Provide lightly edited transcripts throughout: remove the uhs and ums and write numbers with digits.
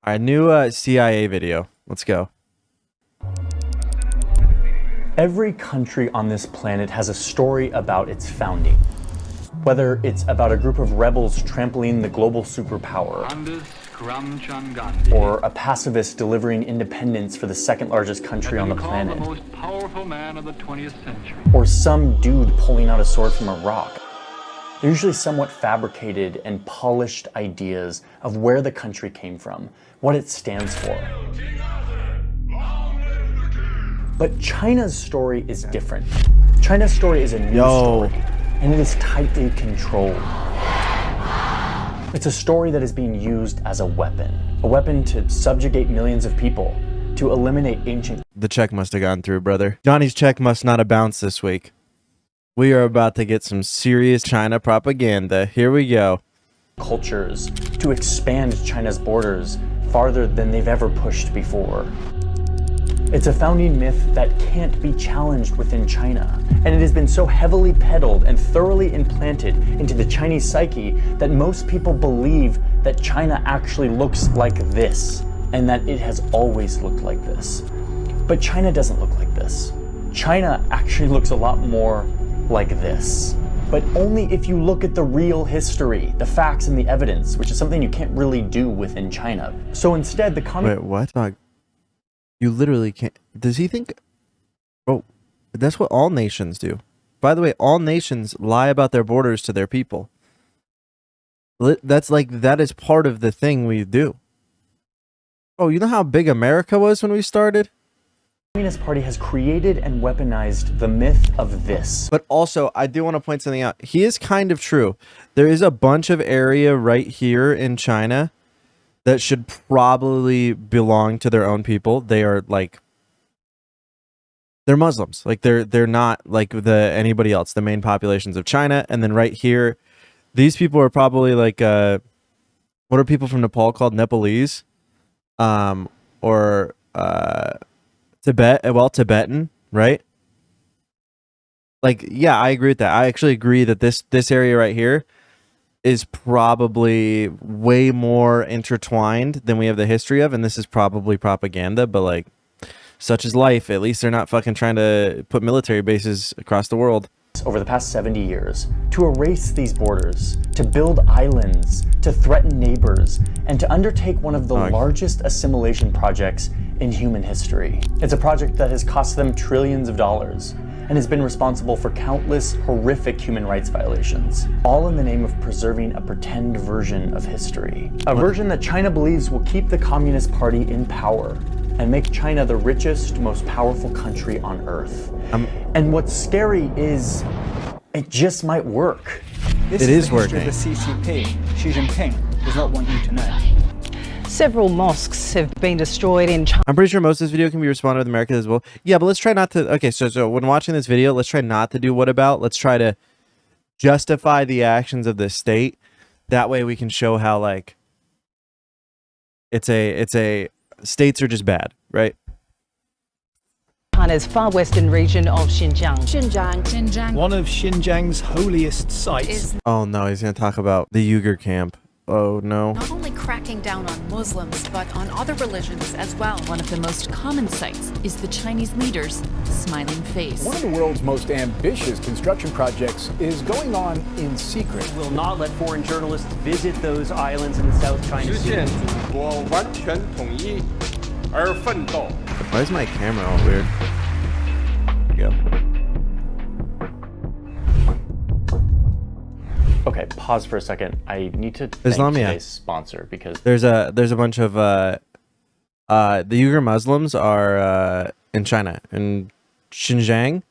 All right, new CIA video. Let's go. Every country on this planet has a story about its founding. Whether it's about a group of rebels trampling the global superpower, or a pacifist delivering independence for the second largest country on the planet, the most powerful man of the 20th century. or some dude pulling out a sword from a rock. They're usually somewhat fabricated and polished ideas of where the country came from, what it stands for. But China's story is different. China's story is a new story, and it is tightly controlled. It's a story that is being used as a weapon to subjugate millions of people, to eliminate ancient... The check must have gone through, brother. Johnny's check must not have bounced this week. We are about to get some serious China propaganda. Here we go. cultures, to expand China's borders farther than they've ever pushed before. It's a founding myth that can't be challenged within China, and it has been so heavily peddled and thoroughly implanted into the Chinese psyche that most people believe that China actually looks like this, and that it has always looked like this. But China doesn't look like this. China actually looks a lot more like this. But only if you look at the real history, the facts and the evidence, which is something you can't really do within China. So instead, the Wait, what? You literally can't. Does he think? Oh, that's what all nations do. By the way, all nations lie about their borders to their people. That is part of the thing we do. Oh, you know how big America was when we started? The Communist Party has created and weaponized the myth of this. But also, I do want to point something out. He is kind of true. There is a bunch of area right here in China that should probably belong to their own people. They are like, they're Muslims. Like they're not like anybody else, the main populations of China. And then right here, these people are probably like, what are people from Nepal called? Nepalese, or Tibetan, right? Like, yeah, I agree with that. I actually agree that this area right here is probably way more intertwined than we have the history of, and this is probably propaganda, but like, such is life. At least they're not fucking trying to put military bases across the world. Over the past 70 years, to erase these borders, to build islands, to threaten neighbors, and to undertake one of the largest assimilation projects in human history. It's a project that has cost them trillions of dollars and has been responsible for countless horrific human rights violations, all in the name of preserving a pretend version of history. A version that China believes will keep the Communist Party in power and make China the richest, most powerful country on earth. And what's scary is it just might work. This is working. The CCP. Xi Jinping does not want you to know. Several mosques have been destroyed in China. I'm pretty sure most of this video can be responded with America as well. Yeah, but let's try not to... Okay, so when watching this video, let's try not to do what about. Let's try to justify the actions of the state. That way we can show how, like, it's a states are just bad, right? China's far western region of Xinjiang. Xinjiang. One of Xinjiang's holiest sites. Oh no, he's going to talk about the Uyghur camp. Oh no. Not only cracking down on Muslims, but on other religions as well. One of the most common sights is the Chinese leader's smiling face. One of the world's most ambitious construction projects is going on in secret. Will not let foreign journalists visit those islands in the South China Sea. Why is my camera all weird? There you go. Okay, pause for a second. I need to thank today's sponsor because there's a bunch of the Uyghur Muslims are in China, in Xinjiang,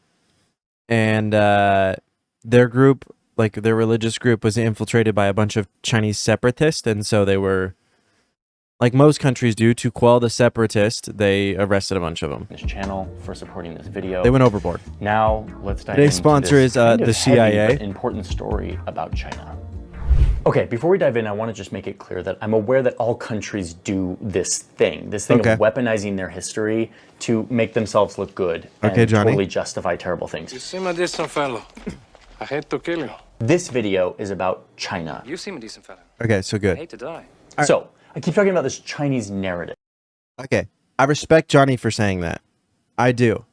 and their group, like their religious group, was infiltrated by a bunch of Chinese separatists, and so they were, like most countries do, to quell the separatists, they arrested a bunch of them. This channel for supporting this video. They went overboard. Now let's dive Today's into sponsor this is the CIA. heavy but important story about China. Okay, before we dive in, I want to just make it clear that I'm aware that all countries do this thing of weaponizing their history to make themselves look good and totally justify terrible things. You seem a decent fellow. I hate to kill you. This video is about China. You seem a decent fellow. Okay, so good. I hate to die. So, I keep talking about this Chinese narrative. Okay, I respect Johnny for saying that. I do.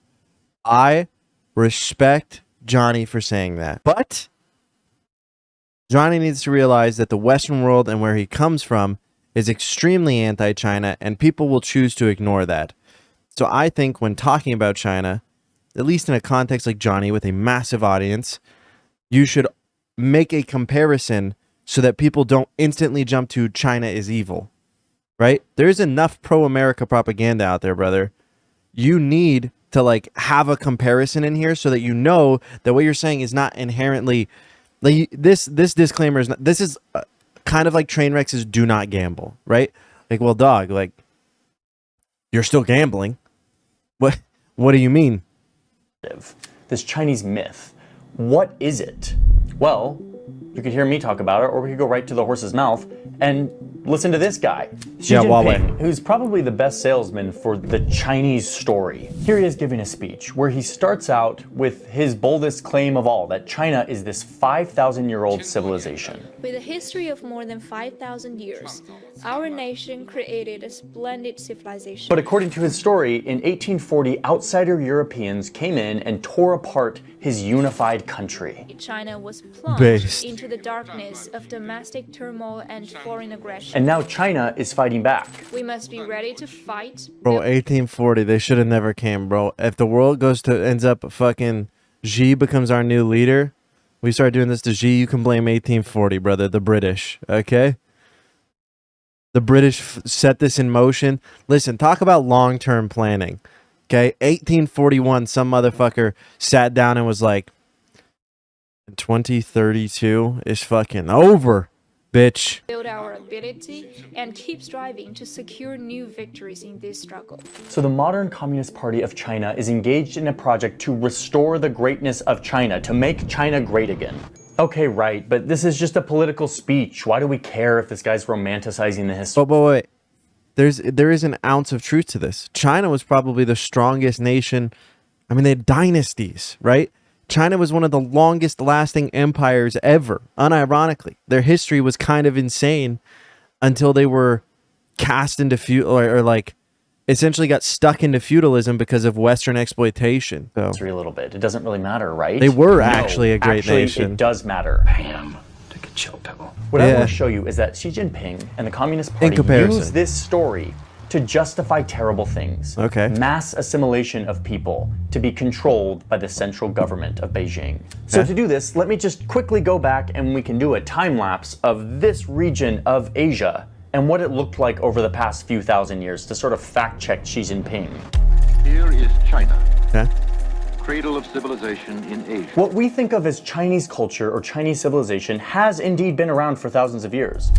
I respect Johnny for saying that. But Johnny needs to realize that the Western world and where he comes from is extremely anti-China, and people will choose to ignore that. So I think when talking about China, at least in a context like Johnny with a massive audience, you should make a comparison so that people don't instantly jump to China is evil, right? There's enough pro-America propaganda out there, brother. You need to like have a comparison in here so that you know that what you're saying is not inherently like this disclaimer is not, this is kind of like Trainwreck's do not gamble, right? Like, well, dog, like you're still gambling. What do you mean? This Chinese myth. What is it? Well, you could hear me talk about it, or we could go right to the horse's mouth and listen to this guy, Xi Jinping, who's probably the best salesman for the Chinese story. Here he is giving a speech where he starts out with his boldest claim of all, that China is this 5,000-year-old civilization. With a history of more than 5,000 years, our nation created a splendid civilization. But according to his story, in 1840, outsider Europeans came in and tore apart his unified country. China was plunged into the darkness of domestic turmoil and foreign aggression. And now China is fighting back. We must be ready to fight. Bro, 1840, they should have never came, bro. If the world ends up fucking Xi becomes our new leader, we start doing this to Xi, you can blame 1840, brother, the British, okay? The British set this in motion. Listen, talk about long-term planning, okay? 1841, some motherfucker sat down and was like, 2032 is fucking over, bitch. Build our ability and keep striving to secure new victories in this struggle. So the modern Communist Party of China is engaged in a project to restore the greatness of China, to make China great again. Okay, right, but this is just a political speech. Why do we care if this guy's romanticizing the history? But wait. There is an ounce of truth to this. China was probably the strongest nation. I mean, they had dynasties, right? China was one of the longest lasting empires ever, unironically. Their history was kind of insane until they were cast into or like essentially got stuck into feudalism because of Western exploitation. So a little bit. It doesn't really matter, right? They were actually a great nation. It does matter. Bam. Take a chill pill. What I want to show you is that Xi Jinping and the Communist Party use this story to justify terrible things. Okay. Mass assimilation of people to be controlled by the central government of Beijing. So to do this, let me just quickly go back and we can do a time lapse of this region of Asia and what it looked like over the past few thousand years to sort of fact check Xi Jinping. Here is China. Okay. Cradle of civilization in Asia. What we think of as Chinese culture or Chinese civilization has indeed been around for thousands of years.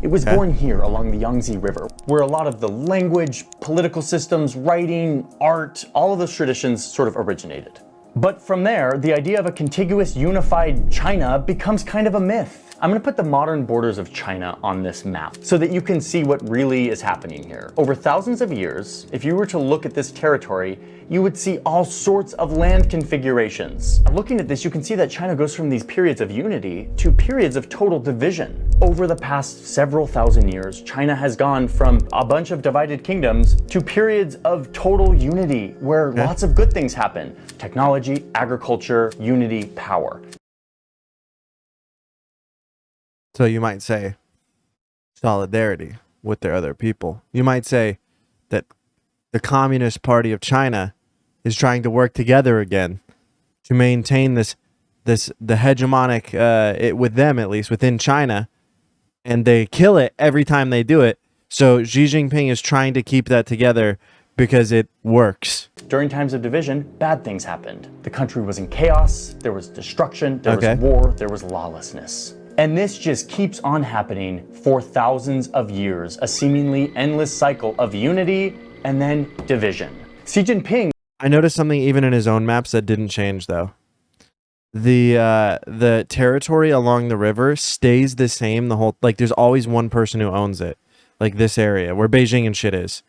It was born here along the Yangtze River, where a lot of the language, political systems, writing, art, all of those traditions sort of originated. But from there, the idea of a contiguous, unified China becomes kind of a myth. I'm going to put the modern borders of China on this map so that you can see what really is happening here. Over thousands of years, if you were to look at this territory, you would see all sorts of land configurations. Looking at this, you can see that China goes from these periods of unity to periods of total division. Over the past several thousand years, China has gone from a bunch of divided kingdoms to periods of total unity where lots of good things happen. Technology, agriculture, unity, power. So you might say solidarity with their other people. You might say that the Communist Party of China is trying to work together again to maintain the hegemonic, with them at least, within China, and they kill it every time they do it. So Xi Jinping is trying to keep that together because it works. During times of division, bad things happened. The country was in chaos, there was destruction, there was war, there was lawlessness. And this just keeps on happening for thousands of years, a seemingly endless cycle of unity and then division. Xi Jinping... I noticed something even in his own maps that didn't change, though. The territory along the river stays the same the whole... Like, there's always one person who owns it. Like, this area, where Beijing and shit is.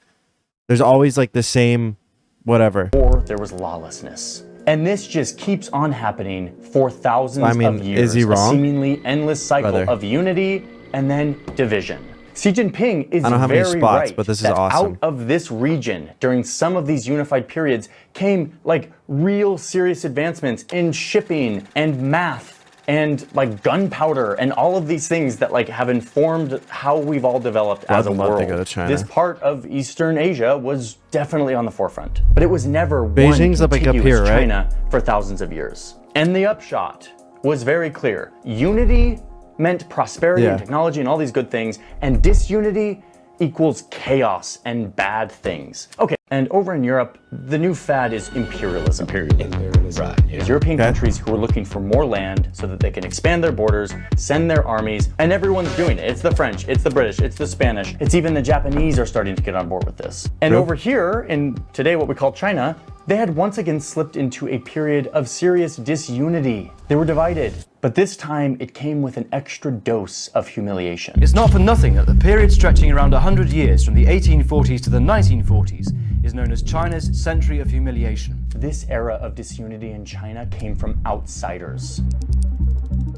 There's always, like, the same... whatever. Or there was lawlessness. And this just keeps on happening for thousands of years. Is he wrong? A seemingly endless cycle of unity and then division. Xi Jinping is I don't know how many very spots, right but this is that awesome. out of this region, during some of these unified periods, came like real serious advancements in shipping and math and like gunpowder and all of these things that like have informed how we've all developed as a I'd love world. to go to China. This part of Eastern Asia was definitely on the forefront, but it was never Beijing's one like up contiguous here, right? China for thousands of years. And the upshot was very clear. Unity meant prosperity and technology and all these good things, and disunity equals chaos and bad things. Okay, and over in Europe, the new fad is imperialism. Right. It's European countries who are looking for more land so that they can expand their borders, send their armies, and everyone's doing it. It's the French, it's the British, it's the Spanish, it's even the Japanese are starting to get on board with this. And over here, in today what we call China, they had once again slipped into a period of serious disunity. They were divided, but this time it came with an extra dose of humiliation. It's not for nothing that the period stretching around 100 years from the 1840s to the 1940s is known as China's century of humiliation. This era of disunity in China came from outsiders.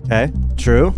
Okay, true.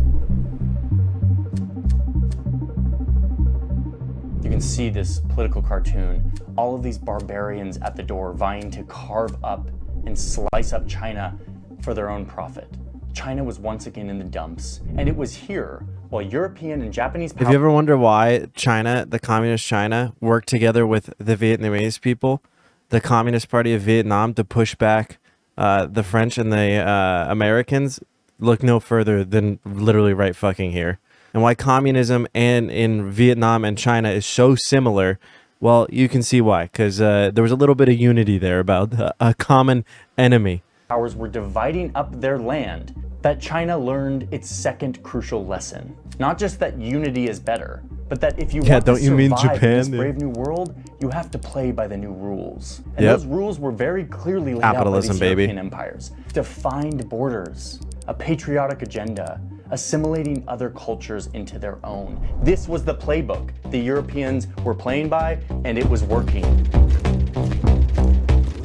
You can see this political cartoon, all of these barbarians at the door vying to carve up and slice up China for their own profit. China was once again in the dumps, and it was here while European and Japanese Have you ever wondered why China, the communist China, worked together with the Vietnamese people, the Communist Party of Vietnam, to push back the French and the Americans? Look no further than literally right fucking here. And why communism and in Vietnam and China is so similar, well, you can see why, because there was a little bit of unity there about a common enemy. Powers were dividing up their land, that China learned its second crucial lesson. Not just that unity is better, but that if you want to survive in this brave new world, you have to play by the new rules. And those rules were very clearly laid out by these European empires. Defined borders, a patriotic agenda, assimilating other cultures into their own. This was the playbook the Europeans were playing by, and it was working.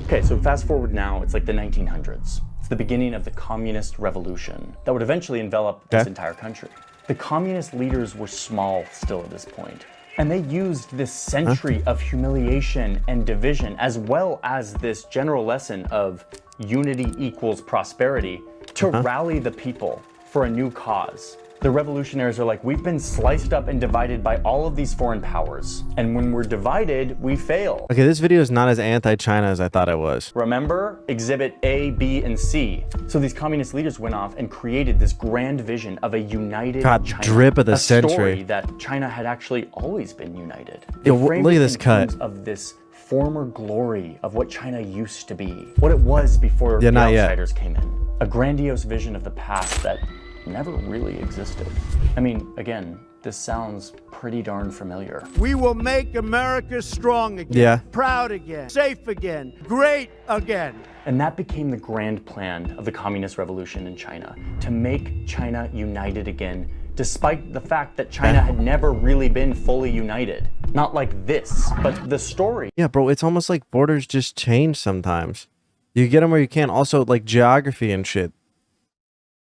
Okay, so fast forward now, it's like the 1900s. It's the beginning of the communist revolution that would eventually envelop this entire country. The communist leaders were small still at this point, and they used this century of humiliation and division, as well as this general lesson of unity equals prosperity, to rally the people for a new cause. The revolutionaries are like, we've been sliced up and divided by all of these foreign powers. And when we're divided, we fail. Okay, this video is not as anti-China as I thought it was. Remember, exhibit A, B, and C. So these communist leaders went off and created this grand vision of a united China. Drip of the century. Story that China had actually always been united. Yo, look at this cut. Of this former glory of what China used to be. What it was before the outsiders came in. A grandiose vision of the past that never really existed. I mean, again, this sounds pretty darn familiar. We will make America strong again, proud again, safe again, great again. And that became the grand plan of the Communist Revolution in China, to make China united again, despite the fact that China had never really been fully united. Not like this, but the story. Yeah, bro, it's almost like borders just change sometimes. You get them where you can. Also, like geography and shit.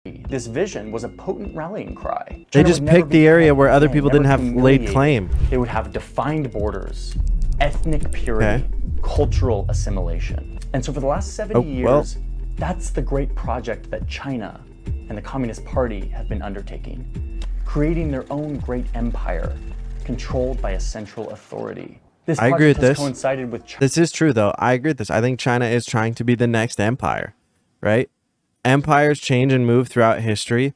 This vision was a potent rallying cry. They just picked the area where other people didn't have laid claim. They would have defined borders, ethnic purity, cultural assimilation. And so for the last 70 years, that's the great project that China and the Communist Party have been undertaking, creating their own great empire controlled by a central authority. This I agree with this. Coincided with This is true, though. I agree with this. I think China is trying to be the next empire, right? Empires change and move throughout history,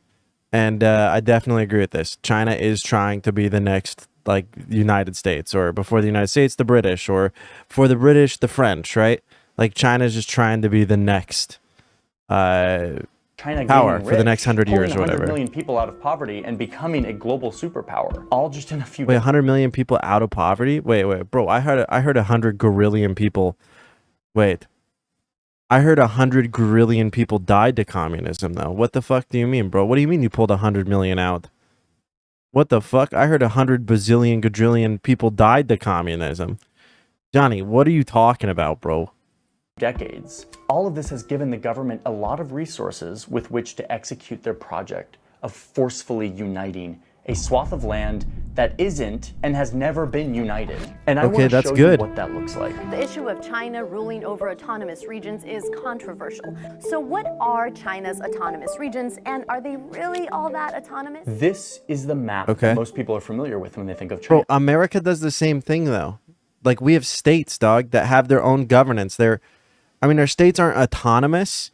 and I definitely agree with this. China is trying to be the next, like, United States, or before the United States, the British, or for the British, the French, right? Like, China is just trying to be the next power for the next 100 years or whatever. 100 million people out of poverty and becoming a global superpower, all just in a few. Wait, 100 million people out of poverty? Wait, bro, I heard 100 gorillion people. Wait. I heard 100 gorillion people died to communism, though. What the fuck do you mean, bro? What do you mean you pulled 100 million out? What the fuck? I heard 100 bazillion quadrillion people died to communism. Johnny, what are you talking about, bro? Decades. All of this has given the government a lot of resources with which to execute their project of forcefully uniting a swath of land that isn't and has never been united. And I Okay, want to that's show good. you what that looks like. The issue of China ruling over autonomous regions is controversial. So what are China's autonomous regions, and are they really all that autonomous? This is the map Okay. that most people are familiar with when they think of China. Bro, America does the same thing though. Like we have states, dog, that have their own governance. Our states aren't autonomous,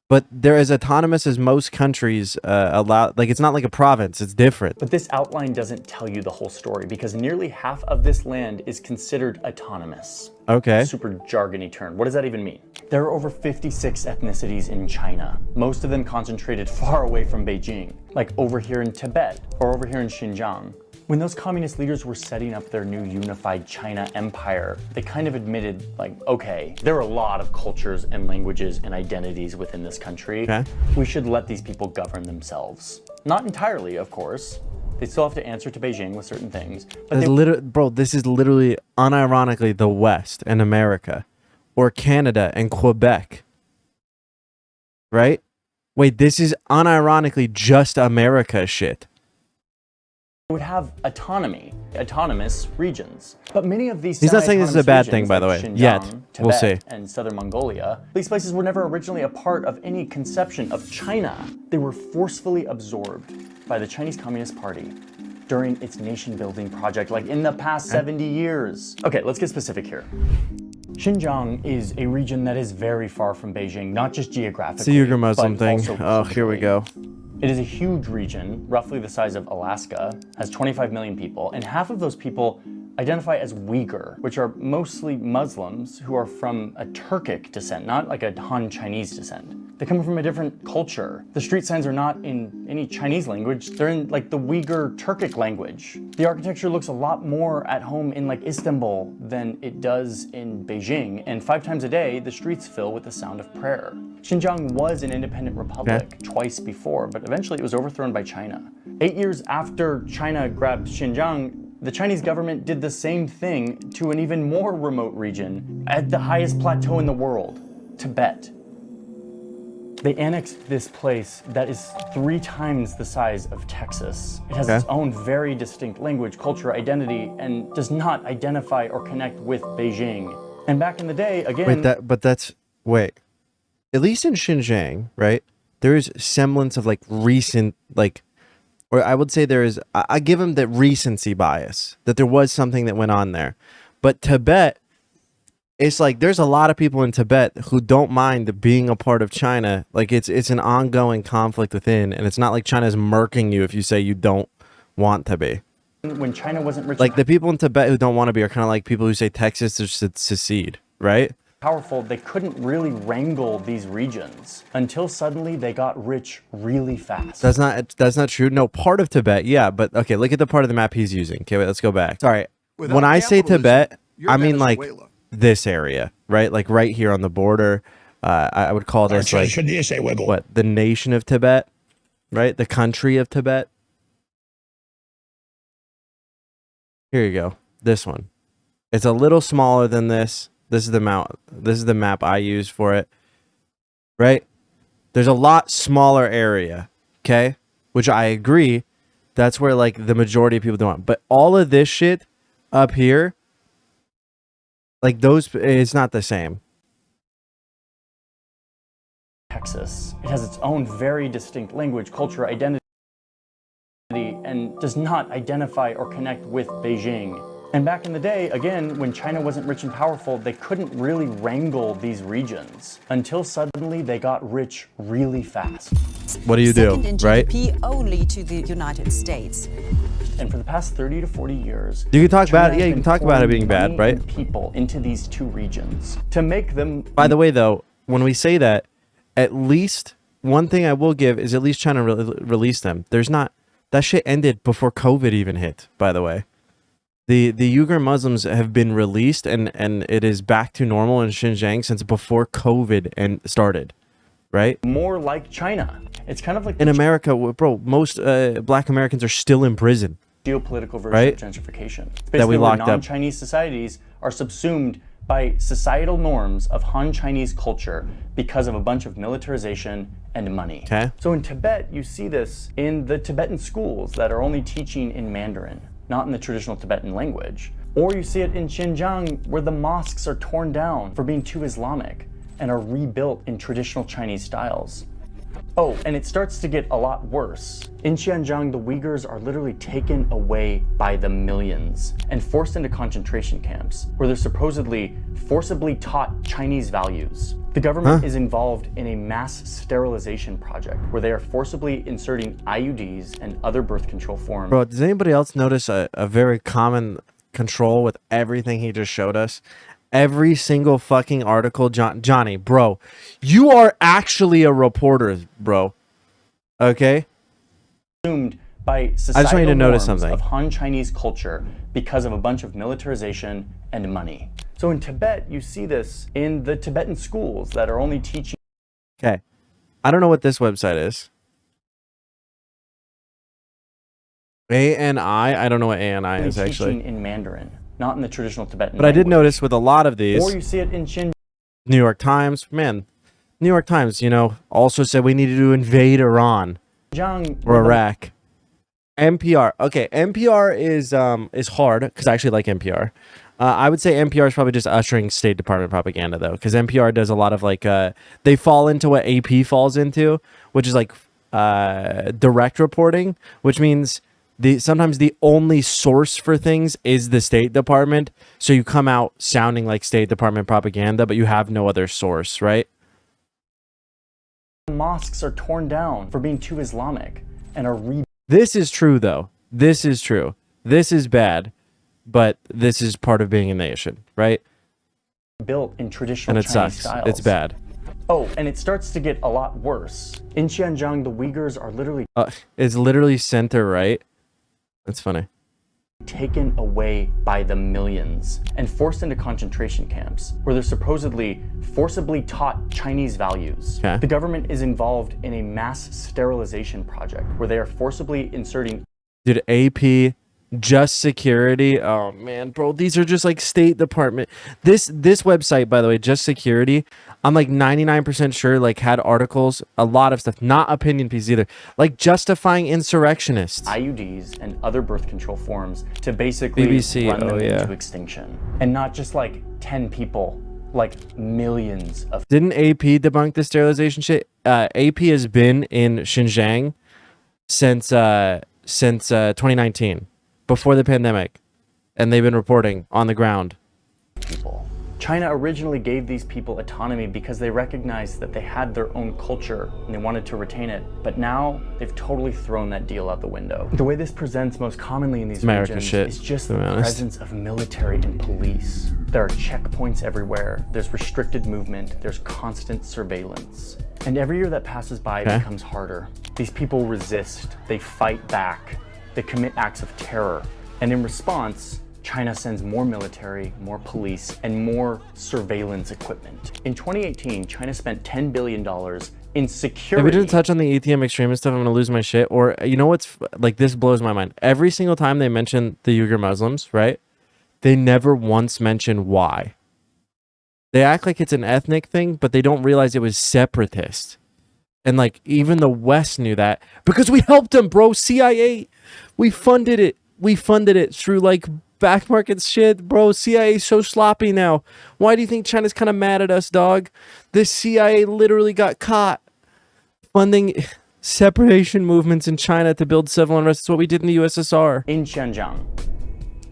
but they're as autonomous as most countries allow. Like it's not like a province; it's different. But this outline doesn't tell you the whole story because nearly half of this land is considered autonomous. Okay. Super jargony term. What does that even mean? There are over 56 ethnicities in China, most of them concentrated far away from Beijing, like over here in Tibet or over here in Xinjiang. When those communist leaders were setting up their new unified China empire, they kind of admitted, like, okay, there are a lot of cultures and languages and identities within this country. Okay. We should let these people govern themselves. Not entirely, of course. They still have to answer to Beijing with certain things. But Bro, this is literally unironically the West and America, or Canada and Quebec. Right? Wait, this is unironically just America shit. would have autonomy, autonomous regions. But many of these He's not saying this is a bad semi-autonomous thing, by the way, regions, yet. like Xinjiang, We'll Tibet, see. and southern Mongolia, these places were never originally a part of any conception of China. They were forcefully absorbed by the Chinese Communist Party during its nation-building project, like in the past 70 years. Okay, let's get specific here. Xinjiang is a region that is very far from Beijing, not just geographically, It's a Uyghur Muslim but thing. also Oh, here we go. It is a huge region, roughly the size of Alaska, has 25 million people, and half of those people identify as Uyghur, which are mostly Muslims who are from a Turkic descent, not like a Han Chinese descent. They come from a different culture. The street signs are not in any Chinese language, they're in like the Uyghur Turkic language. The architecture looks a lot more at home in like Istanbul than it does in Beijing, and 5 times a day, the streets fill with the sound of prayer. Xinjiang was an independent republic twice before, but eventually it was overthrown by China. 8 years after China grabbed Xinjiang, the Chinese government did the same thing to an even more remote region at the highest plateau in the world, Tibet. They annexed this place that is 3 times the size of Texas. It has its own very distinct language, culture, identity, and does not identify or connect with Beijing. And back in the day, again... Wait. At least in Xinjiang, right, there is semblance of like recent, like, or I would say there is, I give them the recency bias, that there was something that went on there. But Tibet, it's like there's a lot of people in Tibet who don't mind being a part of China. Like it's an ongoing conflict within, and it's not like China's murking you if you say you don't want to be. When China wasn't rich, like the people in Tibet who don't want to be are kind of like people who say Texas should secede, right? Powerful, they couldn't really wrangle these regions until suddenly they got rich really fast. That's not true. No, part of Tibet, yeah, but okay, look at the part of the map he's using. Okay, wait, let's go back. Sorry. When I say Tibet, I mean like this area, right? Like right here on the border. I would call this like what? The nation of Tibet, right? The country of Tibet. Here you go. This one. It's a little smaller than this. This is the map. This is the map I use for it. Right? There's a lot smaller area, okay? Which I agree, that's where like the majority of people don't want. But all of this shit up here, like those, it's not the same. Texas. It has its own very distinct language, culture, identity, and does not identify or connect with Beijing. And back in the day, again, when China wasn't rich and powerful, they couldn't really wrangle these regions until suddenly they got rich really fast. What do you do, right? GDP only to the United States. And for the past 30 to 40 years, you can talk China about it. Yeah, you can talk about it being bad, right? People into these 2 regions to make them. By the way, though, when we say that, at least one thing I will give is at least China released them. There's not that shit ended before COVID even hit. By the way. The Uyghur Muslims have been released and it is back to normal in Xinjiang since before COVID and started, right? More like China. It's kind of like in America, bro. Most Black Americans are still in prison. Geopolitical version right? of gentrification. It's that we locked up. Non-Chinese societies are subsumed by societal norms of Han Chinese culture because of a bunch of militarization and money. Okay. So in Tibet, you see this in the Tibetan schools that are only teaching in Mandarin. not in the traditional Tibetan language. Or you see it in Xinjiang, where the mosques are torn down for being too Islamic and are rebuilt in traditional Chinese styles. Oh, and it starts to get a lot worse. In Xinjiang, the Uyghurs are literally taken away by the millions and forced into concentration camps, where they're supposedly forcibly taught Chinese values. The government is involved in a mass sterilization project where they are forcibly inserting IUDs and other birth control forms. Bro, does anybody else notice a very common control with everything he just showed us? Every single fucking article, Johnny, bro, you are actually a reporter, bro. Okay? Assumed by I just societal want you to notice norms something. of Han Chinese culture because of a bunch of militarization and money. So in Tibet, you see this in the Tibetan schools that are only teaching. Okay. I don't know what this website is. ANI? I don't know what ANI is actually. Teaching in Mandarin, not in the traditional Tibetan But I did language. notice with a lot of these. Or you see it in Xinjiang. New York Times, man. New York Times, you know, also said we needed to invade Iran or Iraq. NPR. Okay, NPR is hard because I actually like NPR. I would say NPR is probably just ushering State Department propaganda though, because NPR does a lot of like they fall into what AP falls into, which is like direct reporting, which means sometimes the only source for things is the State Department. So you come out sounding like State Department propaganda, but you have no other source, right? Mosques are torn down for being too Islamic and are This is true though. This is true. This is bad, but this is part of being a nation, right? built in traditional and it Chinese sucks. styles. It's bad. Oh, and it starts to get a lot worse. In Xinjiang, the Uyghurs are literally It's literally center right. That's funny. Taken away by the millions and forced into concentration camps where they're supposedly forcibly taught Chinese values. Okay. The government is involved in a mass sterilization project where they are forcibly inserting. Dude, AP, Just Security. Oh man, bro, these are just like State Department. This website, by the way, Just Security, I'm like 99% sure like had articles, a lot of stuff, not opinion pieces either, like justifying insurrectionists, IUDs and other birth control forms to basically BBC, run them into extinction. And not just like 10 people, like millions of. Didn't AP debunk the sterilization shit? AP has been in Xinjiang since 2019, before the pandemic, and they've been reporting on the ground. People. China originally gave these people autonomy because they recognized that they had their own culture and they wanted to retain it. But now they've totally thrown that deal out the window. The way this presents most commonly in these regions is just the presence of military and police. There are checkpoints everywhere. There's restricted movement. There's constant surveillance. And every year that passes by becomes harder. These people resist. They fight back. They commit acts of terror. And in response, China sends more military, more police, and more surveillance equipment. In 2018, China spent $10 billion in security. If we didn't touch on the ETM extremist stuff, I'm gonna lose my shit. Or you know what's like, this blows my mind. Every single time they mention the Uyghur Muslims, right? They never once mention why. They act like it's an ethnic thing, but they don't realize it was separatist. And like even the West knew that because we helped them, bro. CIA, we funded it. We funded it through like back market shit, bro. CIA is so sloppy now. Why do you think China's kind of mad at us, dog? This CIA literally got caught funding separation movements in China to build civil unrest. It's what we did in the USSR. In Xinjiang.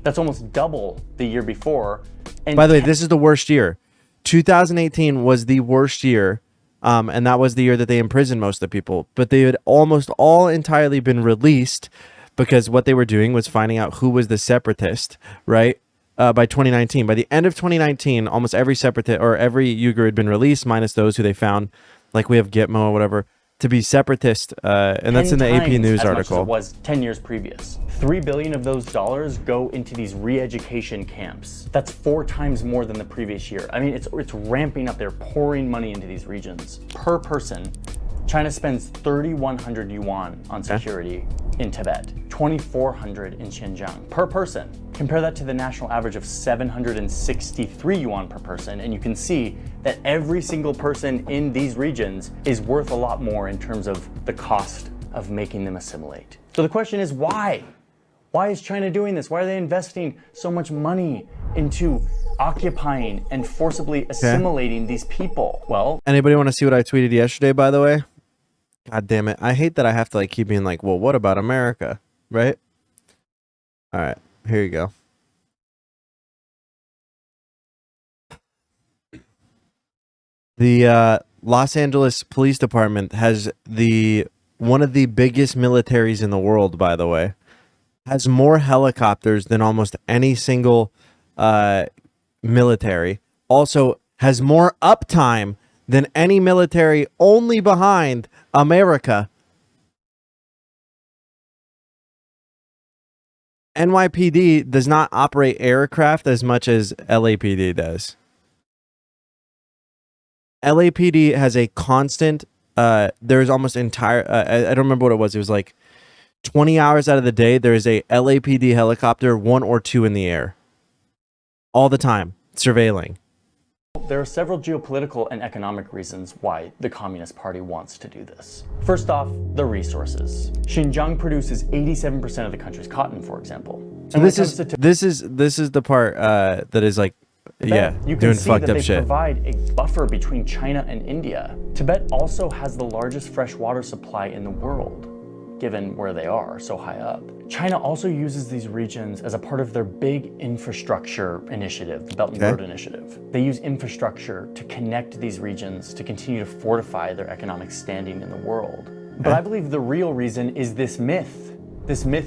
That's almost double the year before. And by the way, this is the worst year. 2018 was the worst year. And that was the year that they imprisoned most of the people. But they had almost all entirely been released because what they were doing was finding out who was the separatist, right? By 2019. By the end of 2019, almost every separatist or every Uyghur had been released, minus those who they found, like we have Gitmo or whatever, to be separatist. And that's in the AP News article. It was 10 years previous. $3 billion of those dollars go into these re-education camps. That's 4 times more than the previous year. I mean, it's ramping up. They're pouring money into these regions. Per person, China spends 3,100 yuan on security in Tibet, 2,400 in Xinjiang per person. Compare that to the national average of 763 yuan per person, and you can see that every single person in these regions is worth a lot more in terms of the cost of making them assimilate. So the question is why? Why is China doing this? Why are they investing so much money into occupying and forcibly assimilating these people? Well, anybody want to see what I tweeted yesterday, by the way? God damn it. I hate that I have to like keep being like, well, what about America? Right? All right, here you go. The Los Angeles Police Department has one of the biggest militaries in the world, by the way. Has more helicopters than almost any single military. Also has more uptime than any military, only behind America. NYPD does not operate aircraft as much as LAPD does. LAPD has a constant, there's almost entire, I don't remember what it was. It was like 20 hours out of the day, there is a LAPD helicopter, 1 or 2 in the air. All the time, surveilling. There are several geopolitical and economic reasons why the Communist Party wants to do this. First off, the resources. Xinjiang produces 87% of the country's cotton, for example. So this is the part that is like, yeah, you can doing see fucked that up they shit. provide a buffer between China and India. Tibet also has the largest freshwater supply in the world, given where they are so high up. China also uses these regions as a part of their big infrastructure initiative, the Belt and Road Initiative. They use infrastructure to connect these regions to continue to fortify their economic standing in the world. But I believe the real reason is this myth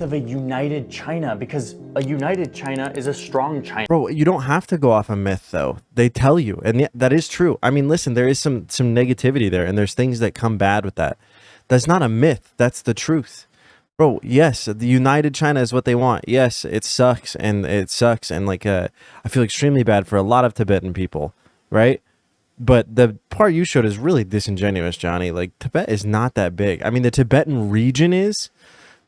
of a united China, because a united China is a strong China. Bro, you don't have to go off a myth, though. They tell you, and that is true. I mean, listen, there is some negativity there, and there's things that come bad with that. That's not a myth. That's the truth. Bro, yes, the united China is what they want. Yes, it sucks, and like I feel extremely bad for a lot of Tibetan people, right? But the part you showed is really disingenuous, Johnny. Like, Tibet is not that big. I mean, the Tibetan region is,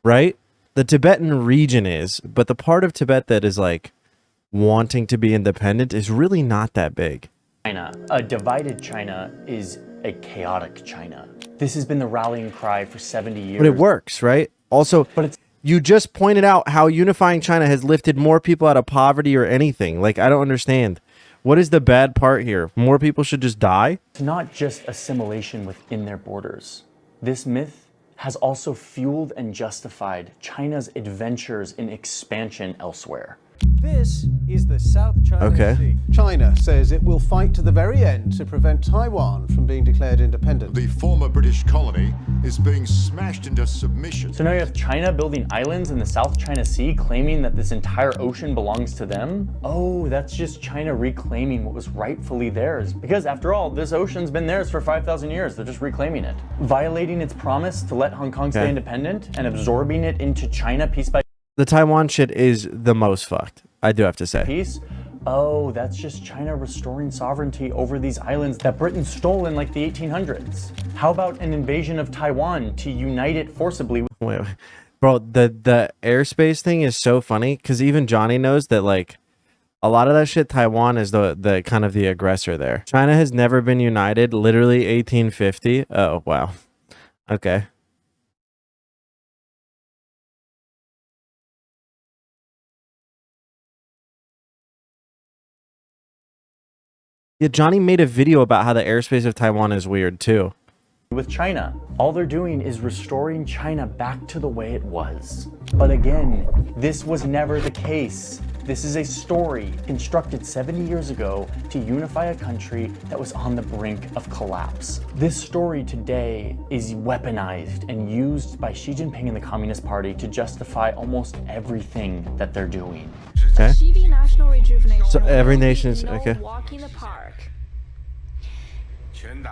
right? The Tibetan region is, but the part of Tibet that is like wanting to be independent is really not that big. China, a divided China is a chaotic China. This has been the rallying cry for 70 years. But it works, right? Also, you just pointed out how unifying China has lifted more people out of poverty or anything. Like, I don't understand. What is the bad part here? More people should just die? It's not just assimilation within their borders. This myth has also fueled and justified China's adventures in expansion elsewhere. This is the South China Sea. China says it will fight to the very end to prevent Taiwan from being declared independent. The former British colony is being smashed into submission. So now you have China building islands in the South China Sea, claiming that this entire ocean belongs to them? Oh, that's just China reclaiming what was rightfully theirs. Because after all, this ocean's been theirs for 5,000 years. They're just reclaiming it. Violating its promise to let Hong Kong stay independent and absorbing it into China piece by The Taiwan shit is the most fucked, I do have to say. piece. Oh, that's just China restoring sovereignty over these islands that Britain stole in like the 1800s. How about an invasion of Taiwan to unite it forcibly? Wait. Bro, the airspace thing is so funny because even Johnny knows that like a lot of that shit, Taiwan is the kind of the aggressor there. China has never been united, literally 1850. Oh, wow. Okay. Yeah, Johnny made a video about how the airspace of Taiwan is weird too. With China, all they're doing is restoring China back to the way it was. But again, this was never the case. This is a story constructed 70 years ago to unify a country that was on the brink of collapse. This story today is weaponized and used by Xi Jinping and the Communist Party to justify almost everything that they're doing. Okay. Achieving national rejuvenation. So every nation is okay. Walk in the park.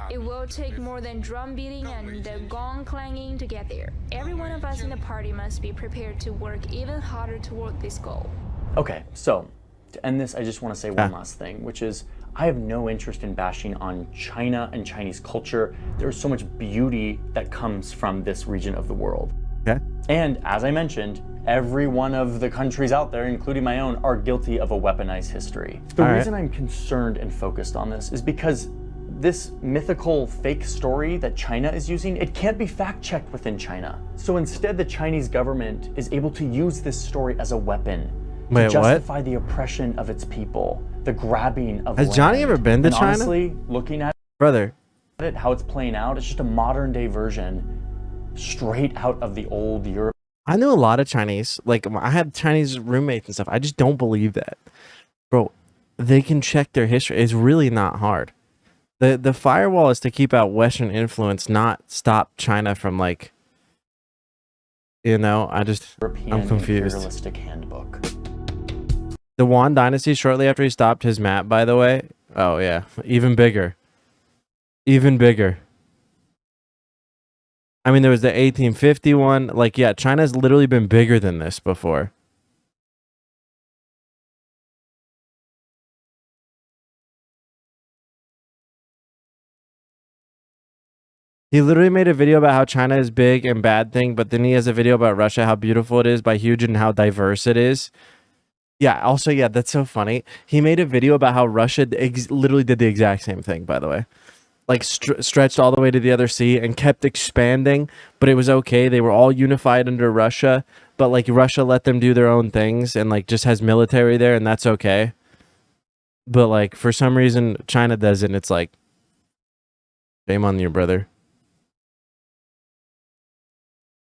It will take more than drum beating and gong clanging to get there. Every one of us in the party must be prepared to work even harder toward this goal. Okay, so to end this, I just want to say one last thing, which is I have no interest in bashing on China and Chinese culture. There's so much beauty that comes from this region of the world. Okay. And as I mentioned, every one of the countries out there, including my own, are guilty of a weaponized history. The reason I'm concerned and focused on this is because this mythical fake story that China is using, it can't be fact-checked within China. So instead, the Chinese government is able to use this story as a weapon to justify the oppression of its people, the grabbing of land. Has Johnny ever been to China? Honestly, looking at it, how it's playing out, it's just a modern-day version straight out of the old Europe. I knew a lot of Chinese. Like, I had Chinese roommates and stuff. I just don't believe that. Bro, they can check their history. It's really not hard. The firewall is to keep out Western influence, not stop China from, like, you know, I'm confused. Imperialistic handbook. The Yuan dynasty, shortly after he stopped his map, by the way. Oh, yeah. Even bigger. Even bigger. I mean, there was the 1851. Like, yeah, China's literally been bigger than this before. He literally made a video about how China is big and bad thing, but then he has a video about Russia, how beautiful it is by huge and how diverse it is. Yeah, also, yeah, that's so funny. He made a video about how Russia literally did the exact same thing, by the way. Like, stretched all the way to the other sea and kept expanding, but it was okay. They were all unified under Russia, but, like, Russia let them do their own things and, like, just has military there, and that's okay. But, like, for some reason, China does it, and it's like, shame on you, brother.